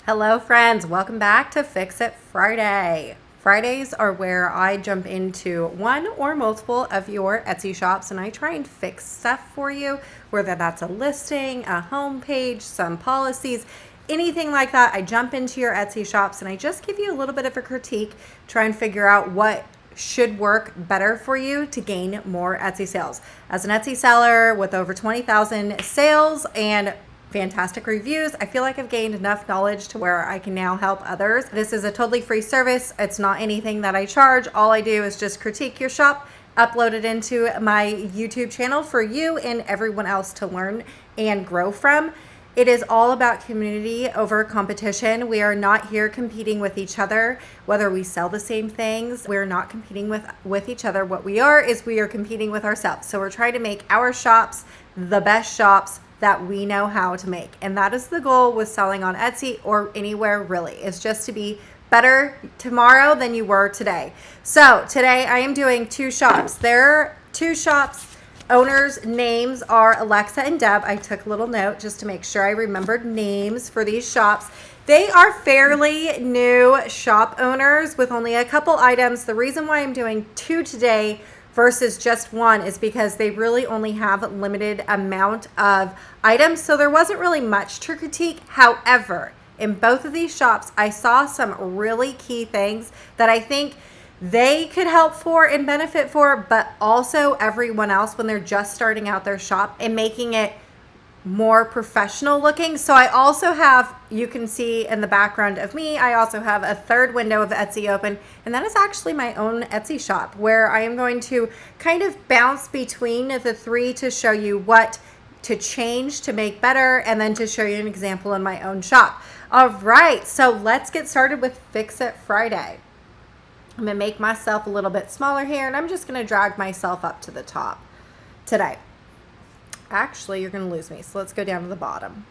Hello friends, welcome back to Fix It Friday. Fridays are where I jump into one or multiple of your Etsy shops and I try and fix stuff for you, whether that's a listing, a home page, some policies, anything like that. I jump into your Etsy shops and I just give you a little bit of a critique, try and figure out what should work better for you to gain more Etsy sales. As an Etsy seller with over 20,000 sales and fantastic reviews, I feel like I've gained enough knowledge to where I can now help others. This is a totally free service. It's not anything that I charge. All I do is just critique your shop, upload it into my YouTube channel for you and everyone else to learn and grow from. It is all about community over competition. We are not here competing with each other, whether we sell the same things. We're not competing with each other. What we are is we are competing with ourselves. So we're trying to make our shops the best shops that we know how to make. And that is the goal with selling on Etsy or anywhere really, is just to be better tomorrow than you were today. So today I am doing two shops. There are two shops. Owners' names are Alexa and Deb. I took a little note just to make sure I remembered names for these shops. They are fairly new shop owners with only a couple items. The reason why I'm doing two today versus just one is because they really only have a limited amount of items. So there wasn't really much to critique. However, in both of these shops, I saw some really key things that I think they could help for and benefit for, but also everyone else when they're just starting out their shop and making it more professional looking. So I also have, you can see in the background of me, I also have a third window of Etsy open, and that is actually my own Etsy shop where I am going to kind of bounce between the three to show you what to change to make better and then to show you an example in my own shop. All right, so let's get started with Fix It Friday. I'm gonna make myself a little bit smaller here and I'm just gonna drag myself up to the top today. Actually, you're going to lose me. So let's go down to the bottom.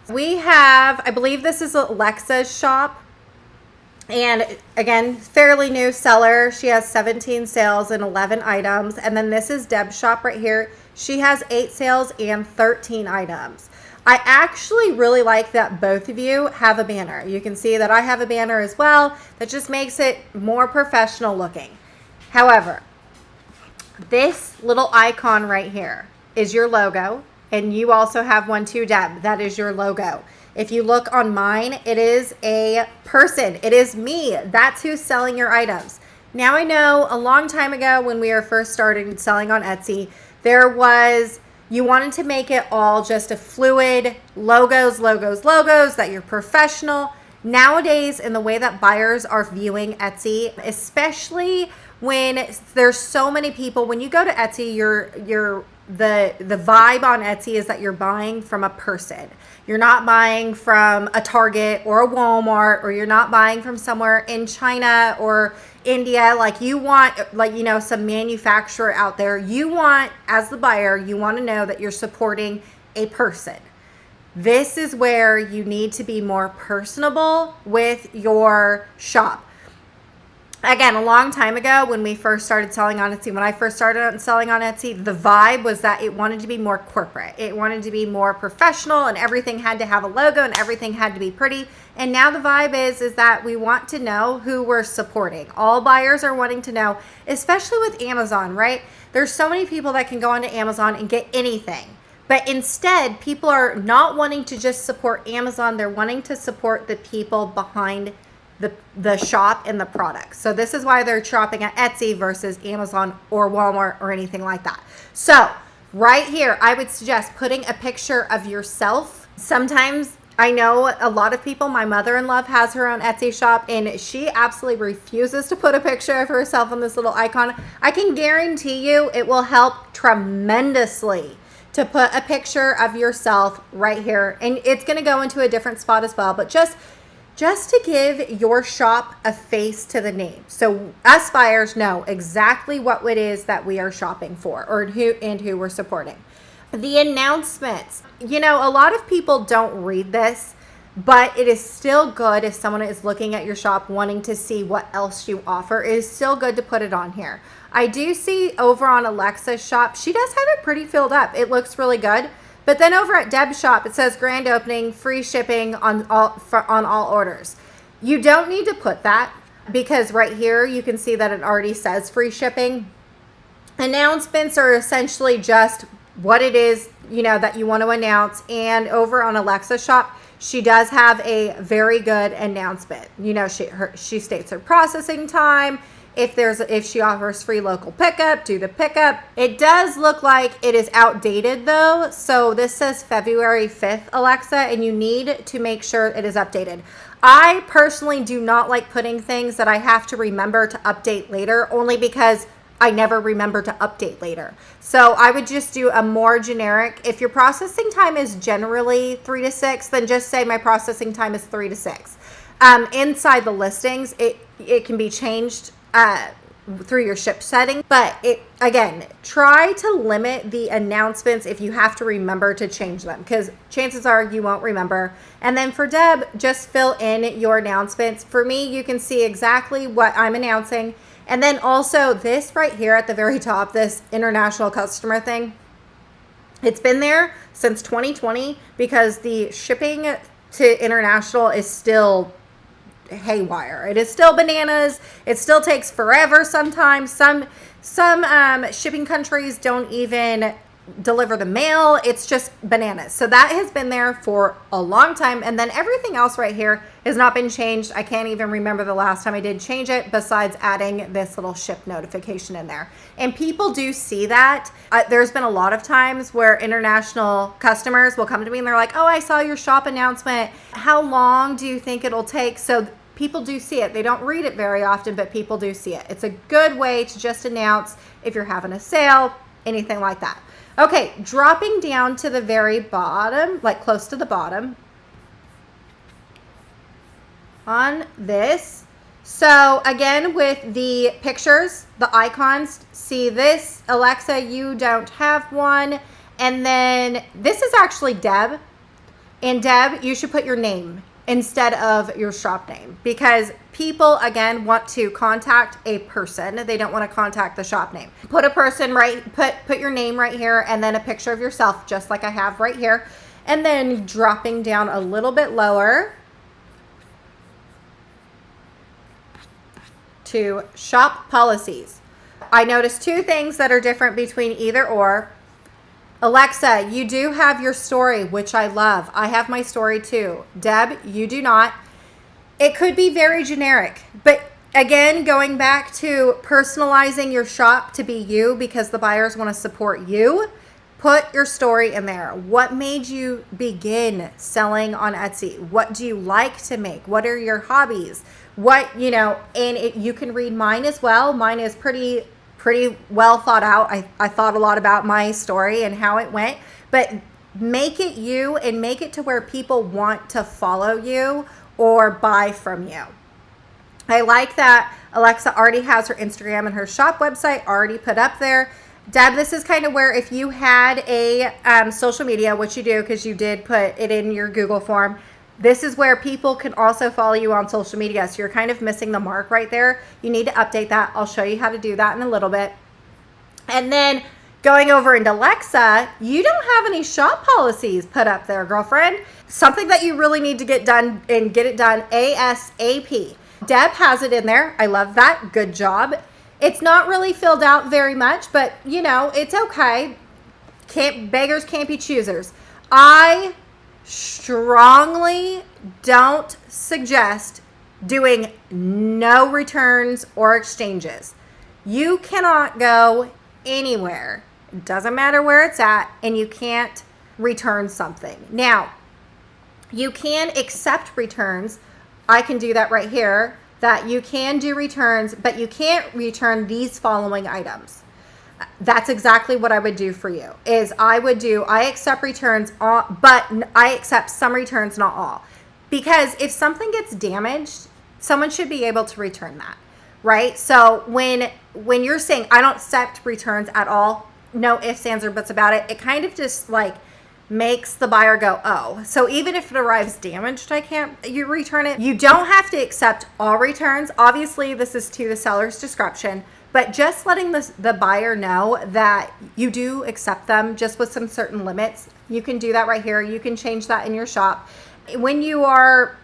We have, I believe this is Alexa's shop. And again, fairly new seller. She has 17 sales and 11 items. And then this is Deb's shop right here. She has 8 sales and 13 items. I actually really like that both of you have a banner. You can see that I have a banner as well. That just makes it more professional looking. However, this little icon right here is your logo, and you also have one too, Deb. That is your logo. If you look on mine, it is a person. It is me. That's who's selling your items. Now I know a long time ago when we were first starting selling on Etsy, you wanted to make it all just a fluid logos, that you're professional. Nowadays, in the way that buyers are viewing Etsy, especially when there's so many people, when you go to Etsy, the vibe on Etsy is that you're buying from a person. You're not buying from a Target or a Walmart, or you're not buying from somewhere in China or India. Like you want, some manufacturer out there. You want, as the buyer, you want to know that you're supporting a person. This is where you need to be more personable with your shop. Again, a long time ago when we first started selling on Etsy, when I first started selling on Etsy, the vibe was that it wanted to be more corporate. It wanted to be more professional and everything had to have a logo and everything had to be pretty. And now the vibe is that we want to know who we're supporting. All buyers are wanting to know, especially with Amazon, right? There's so many people that can go onto Amazon and get anything. But instead, people are not wanting to just support Amazon. They're wanting to support the people behind the shop and the product. So this is why they're shopping at Etsy versus Amazon or Walmart or anything like that. So right here, I would suggest putting a picture of yourself. Sometimes I know a lot of people, my mother-in-law has her own Etsy shop and she absolutely refuses to put a picture of herself on this little icon. I can guarantee you it will help tremendously to put a picture of yourself right here. And it's going to go into a different spot as well, but just to give your shop a face to the name. So us buyers know exactly what it is that we are shopping for or who we're supporting. The announcements. A lot of people don't read this, but it is still good if someone is looking at your shop wanting to see what else you offer. It is still good to put it on here. I do see over on Alexa's shop, she does have it pretty filled up. It looks really good. But then over at Deb's shop, it says grand opening, free shipping on all orders. You don't need to put that because right here you can see that it already says free shipping. Announcements are essentially just what it is, you know, that you want to announce. And over on Alexa shop, she does have a very good announcement. You know, she states her processing time. If she offers free local pickup, do the pickup. It does look like it is outdated though. So this says February 5th, Alexa, and you need to make sure it is updated. I personally do not like putting things that I have to remember to update later, only because I never remember to update later. So I would just do a more generic. If your processing time is generally 3 to 6, then just say my processing time is 3 to 6. Inside the listings, it can be changed through your ship setting, but again, try to limit the announcements if you have to remember to change them, because chances are you won't remember. And then for Deb, just fill in your announcements. For me, you can see exactly what I'm announcing. And then also this right here at the very top, this international customer thing, it's been there since 2020 because the shipping to international is still haywire. It is still bananas. It still takes forever sometimes. Some shipping countries don't even deliver the mail. It's just bananas. So that has been there for a long time. And then everything else right here has not been changed. I can't even remember the last time I did change it besides adding this little ship notification in there. And people do see that. There's been a lot of times where international customers will come to me and they're like, oh, I saw your shop announcement. How long do you think it'll take? So people do see it. They don't read it very often, but people do see it. It's a good way to just announce if you're having a sale, anything like that. Okay, dropping down to the very bottom, like close to the bottom on this. So again, with the pictures, the icons, see this, Alexa, you don't have one. And then this is actually Deb. And Deb, you should put your name instead of your shop name, because people again want to contact a person. They don't want to contact the shop name. Put a person put your name right here and then a picture of yourself, just like I have right here. And then dropping down a little bit lower to shop policies. I noticed two things that are different between either or. Alexa, you do have your story, which I love. I have my story too. Deb, you do not. It could be very generic, but again, going back to personalizing your shop to be you because the buyers want to support you, put your story in there. What made you begin selling on Etsy? What do you like to make? What are your hobbies? And you can read mine as well. Mine is pretty well thought out. I thought a lot about my story and how it went, but make it you and make it to where people want to follow you or buy from you. I like that Alexa already has her Instagram and her shop website already put up there. Deb, this is kind of where if you had a social media, which you do because you did put it in your Google form, this is where people can also follow you on social media. So you're kind of missing the mark right there. You need to update that. I'll show you how to do that in a little bit. And then going over into Alexa, you don't have any shop policies put up there, girlfriend. Something that you really need to get done and get it done ASAP. Deb has it in there. I love that. Good job. It's not really filled out very much, but you know, it's okay. Beggars can't be choosers. I strongly don't suggest doing no returns or exchanges. You cannot go anywhere. It doesn't matter where it's at, and you can't return something. Now, you can accept returns. I can do that right here, that you can do returns, but you can't return these following items. That's exactly what I would do for you. I accept returns, but I accept some returns, not all. Because if something gets damaged, someone should be able to return that, right? So when you're saying I don't accept returns at all, no ifs, ands, or buts about it, it kind of just like makes the buyer go, oh. So even if it arrives damaged, you return it. You don't have to accept all returns. Obviously, this is to the seller's discretion. but just letting the buyer know that you do accept them just with some certain limits. You can do that right here. You can change that in your shop. When you are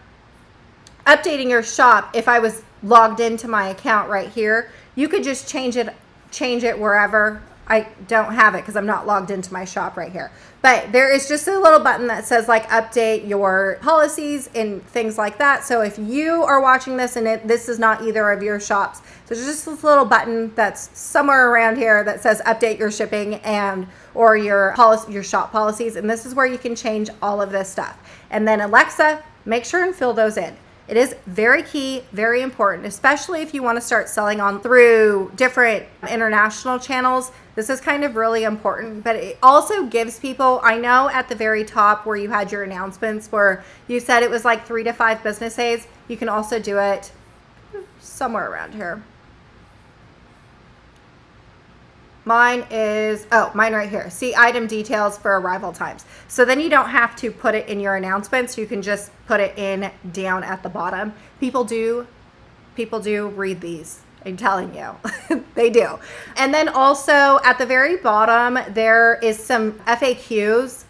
updating your shop, if I was logged into my account right here, you could just change it wherever. I don't have it because I'm not logged into my shop right here. But there is just a little button that says like update your policies and things like that. So if you are watching this and this is not either of your shops, there's just this little button that's somewhere around here that says update your shipping and or your shop policies. And this is where you can change all of this stuff. And then Alexa, make sure and fill those in. It is very key, very important, especially if you want to start selling on through different international channels. This is kind of really important, but it also gives people, I know at the very top where you had your announcements where you said it was like 3 to 5 business days, you can also do it somewhere around here. Mine right here. See item details for arrival times. So then you don't have to put it in your announcements. You can just put it in down at the bottom. People do read these. I'm telling you, they do. And then also at the very bottom, there is some FAQs.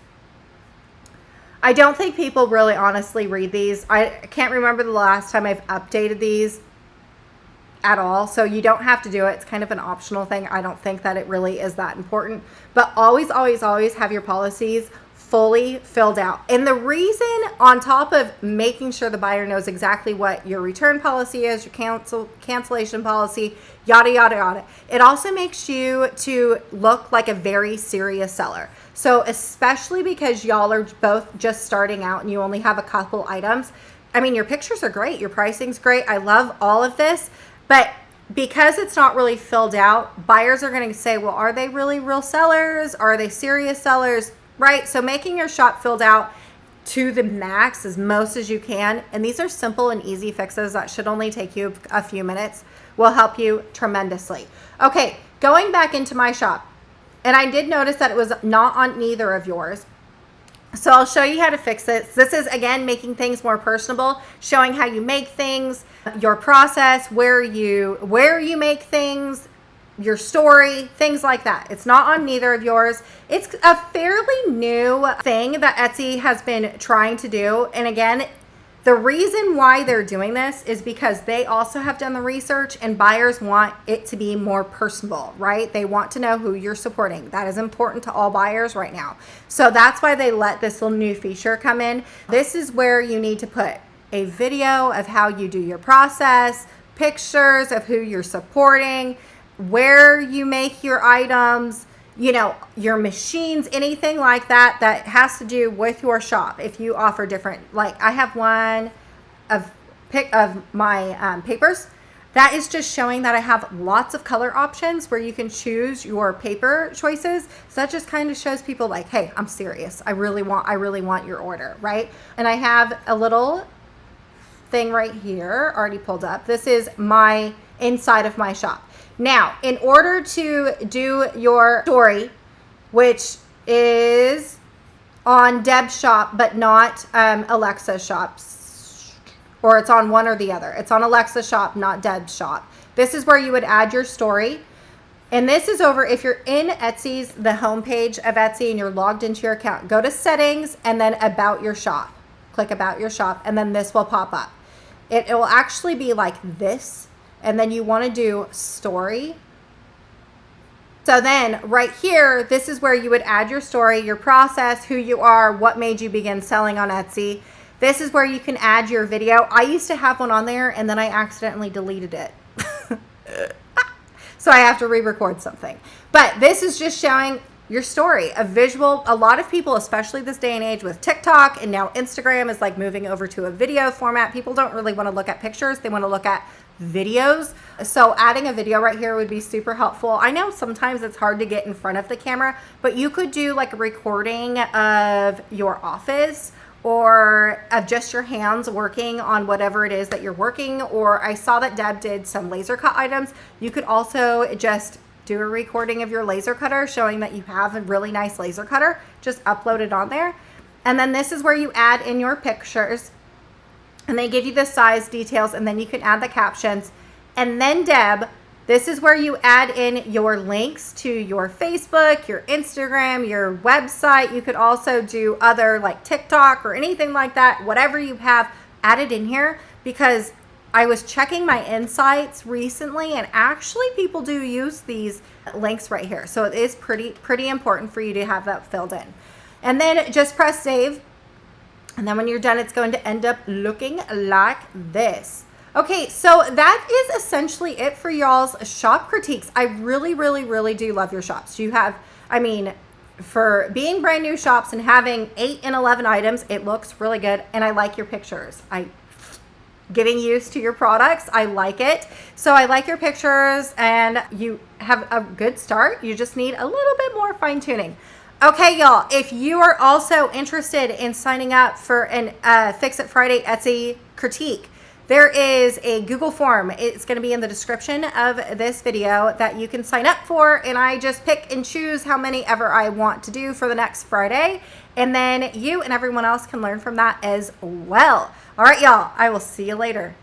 I don't think people really honestly read these. I can't remember the last time I've updated these at all. So you don't have to do it. It's kind of an optional thing. I don't think that it really is that important, but always, always, always have your policies fully filled out. And the reason, on top of making sure the buyer knows exactly what your return policy is, your cancellation policy, yada, yada, yada, it also makes you to look like a very serious seller. So especially because y'all are both just starting out and you only have a couple items. I mean, your pictures are great. Your pricing's great. I love all of this. But because it's not really filled out, buyers are going to say, well, are they really real sellers? Are they serious sellers? Right? So making your shop filled out to the max as most as you can. And these are simple and easy fixes that should only take you a few minutes, will help you tremendously. Okay, going back into my shop. And I did notice that it was not on neither of yours. So I'll show you how to fix this. This is, again, making things more personable, showing how you make things, your process, where you make things, your story, things like that. It's not on neither of yours. It's a fairly new thing that Etsy has been trying to do. And again, the reason why they're doing this is because they also have done the research and buyers want it to be more personable, right? They want to know who you're supporting. That is important to all buyers right now. So that's why they let this little new feature come in. This is where you need to put a video of how you do your process, pictures of who you're supporting, where you make your items, you know, your machines, anything like that that has to do with your shop. If you offer different, like I have one of my papers that is just showing that I have lots of color options where you can choose your paper choices. So that just kind of shows people like, hey, I'm serious. I really want your order, right? And I have a little thing right here already pulled up. This is my inside of my shop. Now, in order to do your story, which is on Deb's shop, but not Alexa's shop, or it's on one or the other. It's on Alexa's shop, not Deb's shop. This is where you would add your story. And this is over, if you're in Etsy's, the homepage of Etsy and you're logged into your account, go to settings and then about your shop. Click about your shop and then this will pop up. It will actually be like this. And then you want to do story. So then right here, this is where you would add your story, your process, who you are, what made you begin selling on Etsy. This is where you can add your video. I used to have one on there and then I accidentally deleted it. So I have to re-record something. But this is just showing your story, a visual. A lot of people, especially this day and age with TikTok and now Instagram is like moving over to a video format. People don't really want to look at pictures. They want to look at videos. So adding a video right here would be super helpful. I know sometimes it's hard to get in front of the camera, but you could do like a recording of your office or of just your hands working on whatever it is that you're working. Or I saw that Deb did some laser cut items. You could also just do a recording of your laser cutter showing that you have a really nice laser cutter. Just upload it on there. And then this is where you add in your pictures. And they give you the size details and then you can add the captions. And then Deb This is where you add in your links to your Facebook, your Instagram, your website. You could also do other like TikTok or anything like that, whatever you have added in here, because I was checking my insights recently and actually people do use these links right here. So it is pretty important for you to have that filled in. And then just press save. And then when you're done, it's going to end up looking like this. Okay, so that is essentially it for y'all's shop critiques. I really do love your shops. You have, I mean, for being brand new shops and having 8 and 11 items, it looks really good. And I like your pictures. Getting used to your products, I like it. So I like your pictures and you have a good start. You just need a little bit more fine tuning. Okay, y'all, if you are also interested in signing up for an Fix It Friday Etsy critique, there is a Google form. It's going to be in the description of this video that you can sign up for. And I just pick and choose how many ever I want to do for the next Friday. And then you and everyone else can learn from that as well. All right, y'all, I will see you later.